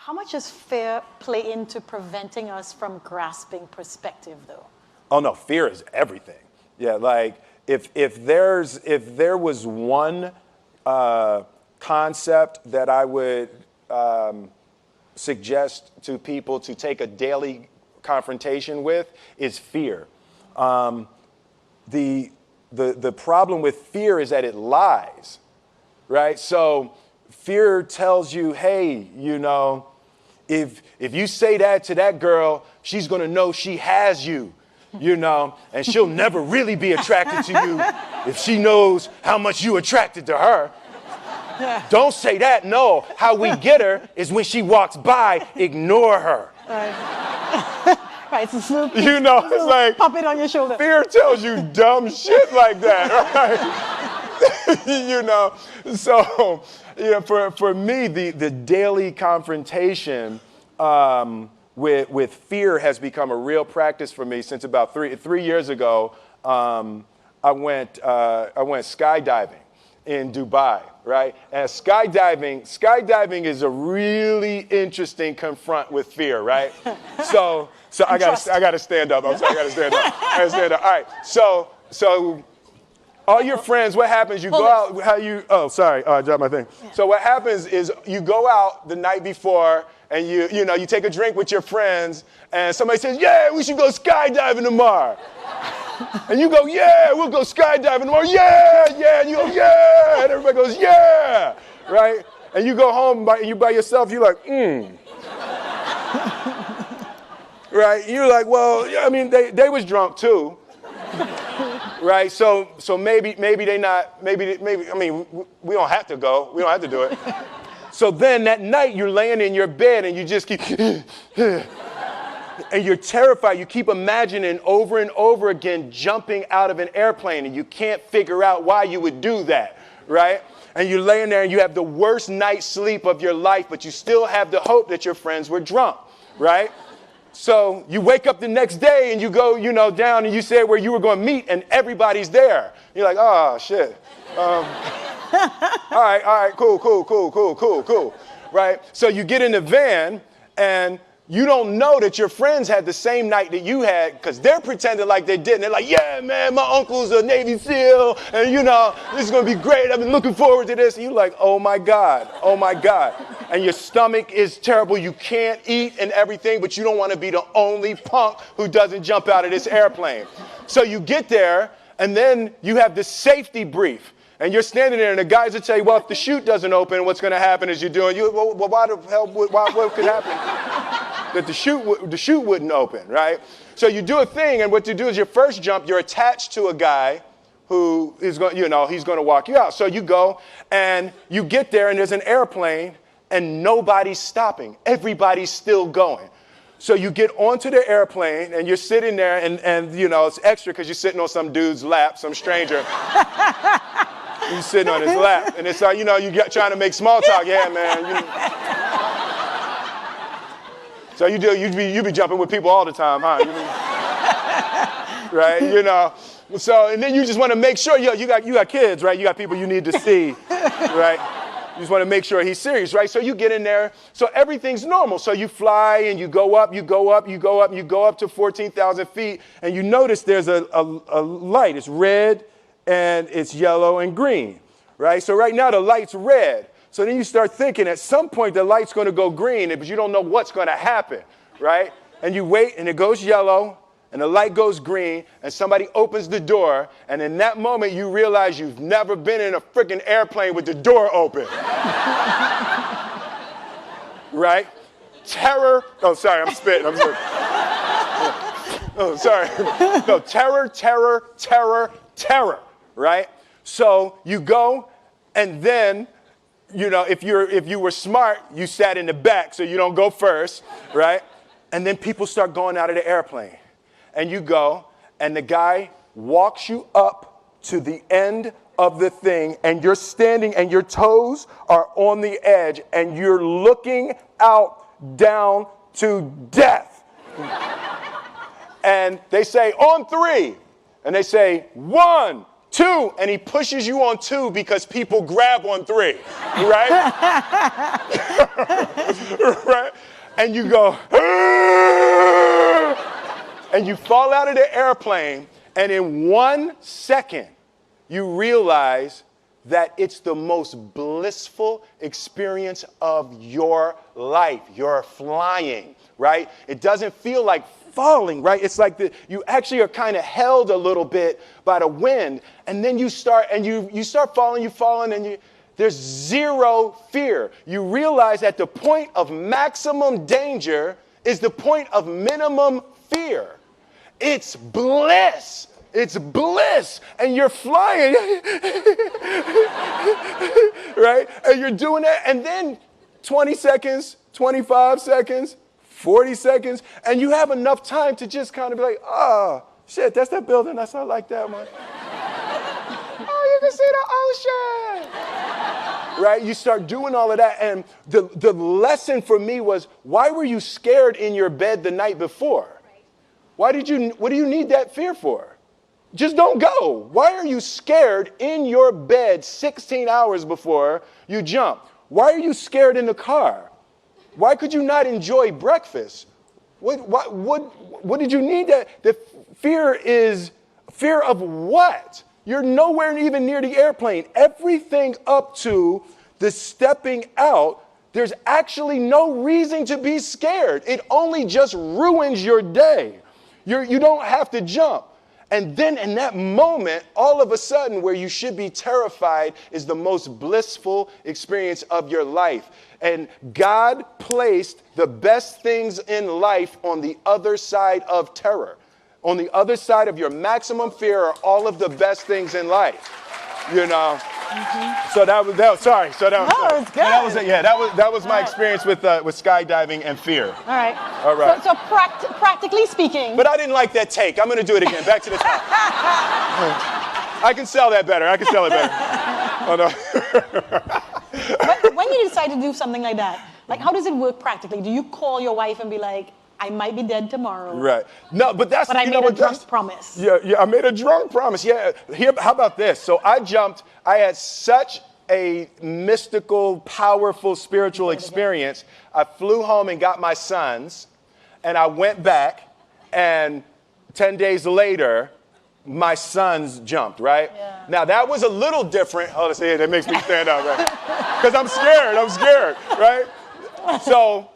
How much does fear play into preventing us from grasping perspective, though? Oh no, fear is everything. Yeah, like if there was one concept that I would suggest to people to take a daily confrontation with, is fear. The problem with fear is that it lies, right? So fear tells you, hey, you know, if you say that to that girl, she's gonna know she has you, you know, and she'll never really be attracted to you if she knows how much you attracted to her. Don't say that, no. How we get her is when she walks by, ignore her. Right, it's a little, You know, it's like, pop it on your shoulder. fear tells you dumb shit like that, right? You know, so, you know, for me, the daily confrontation with fear has become a real practice for me since about three years ago. I went skydiving in Dubai, right? And skydiving is a really interesting confront with fear, right? So I gotta stand up. I'm sorry, I gotta stand up. All right. So all your friends, what happens? You go out. I dropped my thing. Yeah. So what happens is you go out the night before and you take a drink with your friends, and somebody says, "Yeah, we should go skydiving tomorrow." And you go, "Yeah, we'll go skydiving tomorrow." "Yeah, yeah." And you go, "Yeah." And everybody goes, "Yeah." Right? And you go home you by yourself, you're like, Right? You're like, well, yeah, I mean, they was drunk too. Right? So maybe they not, maybe, I mean, we don't have to go. We don't have to do it. So then that night you're laying in your bed and you just keep, and you're terrified. You keep imagining over and over again jumping out of an airplane, and you can't figure out why you would do that, right? And you're laying there and you have the worst night's sleep of your life, but you still have the hope that your friends were drunk, right? So you wake up the next day and you go, down and you say where you were going to meet, and everybody's there. You're like, oh, shit. All right, cool, right? So you get in the van and you don't know that your friends had the same night that you had, because they're pretending like they didn't. They're like, yeah, man, my uncle's a Navy SEAL, and this is going to be great. I've been looking forward to this. And you're like, oh my God. And your stomach is terrible. You can't eat and everything, but you don't want to be the only punk who doesn't jump out of this airplane. So you get there, and then you have this safety brief. And you're standing there, and the guys will tell you, well, if the chute doesn't open, what's going to happen is you're doing, well, why the hell, what could happen? That the chute wouldn't open, right? So you do a thing, and what you do is your first jump, you're attached to a guy who is going, he's going to walk you out. So you go, and you get there, and there's an airplane, and nobody's stopping. Everybody's still going. So you get onto the airplane, and you're sitting there, and it's extra because you're sitting on some dude's lap, some stranger. You're sitting on his lap, and it's like, you're trying to make small talk. Yeah, man. So you be jumping with people all the time, huh? Right? So, and then you just want to make sure, you got kids, right? You got people you need to see, right? You just want to make sure he's serious, right? So you get in there. So everything's normal. So you fly and you go up to 14,000 feet, and you notice there's a light. It's red and it's yellow and green, right? So right now the light's red. So then you start thinking at some point the light's going to go green, but you don't know what's going to happen, right? And you wait, and it goes yellow, and the light goes green, and somebody opens the door, and in that moment you realize you've never been in a freaking airplane with the door open. Right? Terror. Oh, sorry, I'm spitting. Oh, sorry. No, terror, right? So you go, and then, if you were smart, you sat in the back so you don't go first, right? And then people start going out of the airplane. And you go, and the guy walks you up to the end of the thing, and you're standing, and your toes are on the edge, and you're looking out down to death. And they say, on 3. And they say, 1, 2, and he pushes you on 2 because people grab on 3, right? Right? and you go, and you fall out of the airplane, and in 1 second, you realize that it's the most blissful experience of your life. You're flying, right? It doesn't feel like falling, right? It's like you actually are kind of held a little bit by the wind, and then you start falling, and there's zero fear. You realize that the point of maximum danger is the point of minimum fear. It's bliss. It's bliss. And you're flying. Right? And you're doing that. And then 20 seconds, 25 seconds, 40 seconds. And you have enough time to just kind of be like, oh, shit, that's that building. I saw like that one. Oh, you can see the ocean. Right? You start doing all of that. And the lesson for me was, why were you scared in your bed the night before? What do you need that fear for? Just don't go. Why are you scared in your bed 16 hours before you jump? Why are you scared in the car? Why could you not enjoy breakfast? What did you need that? The fear is fear of what? You're nowhere even near the airplane. Everything up to the stepping out, there's actually no reason to be scared. It only just ruins your day. You don't have to jump. And then in that moment, all of a sudden, where you should be terrified is the most blissful experience of your life. And God placed the best things in life on the other side of terror. On the other side of your maximum fear are all of the best things in life. You know? Mm-hmm. So that was sorry. So that was, no, it's good. That was my experience with skydiving and fear. All right. All right. So practically speaking. But I didn't like that take. I'm going to do it again. Back to the top. I can sell that better. Oh, no. But when you decide to do something like that, like how does it work practically? Do you call your wife and be like, I might be dead tomorrow. Right. No, but that's... But I made a drunk promise. Yeah, I made a drunk promise. Yeah. How about this? So I jumped. I had such a mystical, powerful, spiritual experience. I flew home and got my sons, and I went back, and 10 days later, my sons jumped, right? Yeah. Now, that was a little different. Oh, see, that makes me stand up, right? Because I'm scared, right? So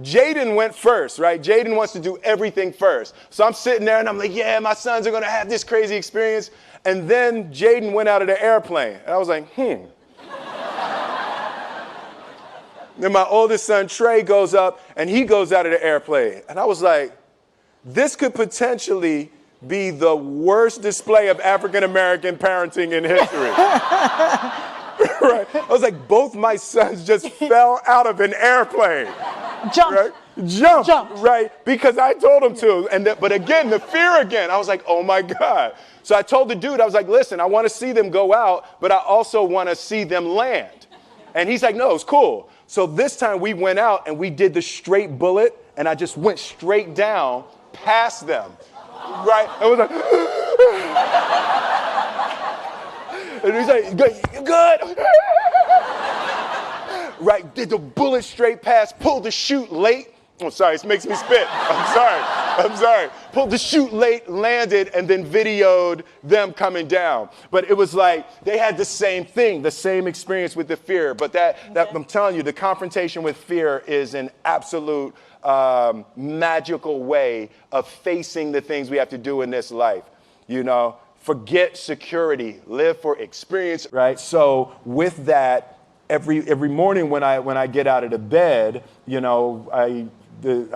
Jaden went first, right? Jaden wants to do everything first. So I'm sitting there and I'm like, yeah, my sons are going to have this crazy experience. And then Jaden went out of the airplane. And I was like, Then my oldest son, Trey, goes up and he goes out of the airplane. And I was like, this could potentially be the worst display of African-American parenting in history. Right. I was like, both my sons just fell out of an airplane. Jumped. Right? Jumped. Right? Because I told them to. But again, the fear again. I was like, oh my God. So I told the dude, I was like, listen, I want to see them go out, but I also want to see them land. And he's like, no, it's cool. So this time we went out and we did the straight bullet, and I just went straight down past them. Right? I was like, and he's like, good. Right, did the bullet straight past, pulled the chute late. Oh, sorry, this makes me spit. I'm sorry. Pulled the chute late, landed, and then videoed them coming down. But it was like, they had the same thing, the same experience with the fear. But that I'm telling you, the confrontation with fear is an absolute magical way of facing the things we have to do in this life. You know, forget security, live for experience, right? So with that, every morning when I get out of the bed, you know, I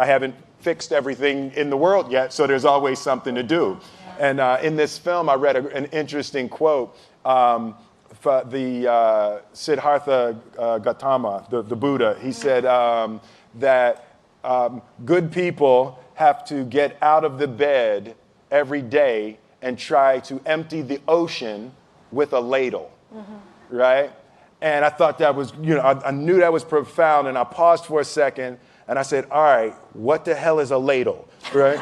haven't fixed everything in the world yet, so there's always something to do. And in this film, I read an interesting quote for the Siddhartha Gautama, the Buddha. He said that good people have to get out of the bed every day and try to empty the ocean with a ladle, right? And I thought that was, you know, I knew that was profound, and I paused for a second, and I said, all right, what the hell is a ladle, right?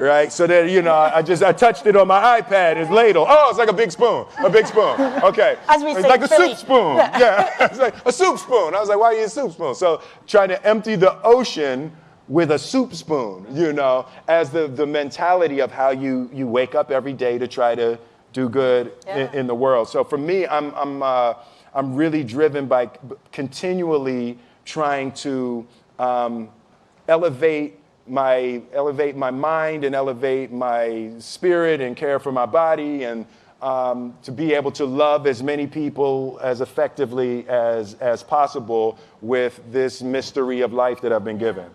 right? So that, I touched it on my iPad, it's ladle. Oh, it's like a big spoon, Okay. As we it's say like in a Philly. soup spoon. Yeah, it's like a soup spoon. I was like, why are you a soup spoon? So trying to empty the ocean with a soup spoon, as the mentality of how you wake up every day to try to do good in the world. So for me, I'm really driven by continually trying to elevate my mind and elevate my spirit and care for my body, and to be able to love as many people as effectively as possible with this mystery of life that I've been given.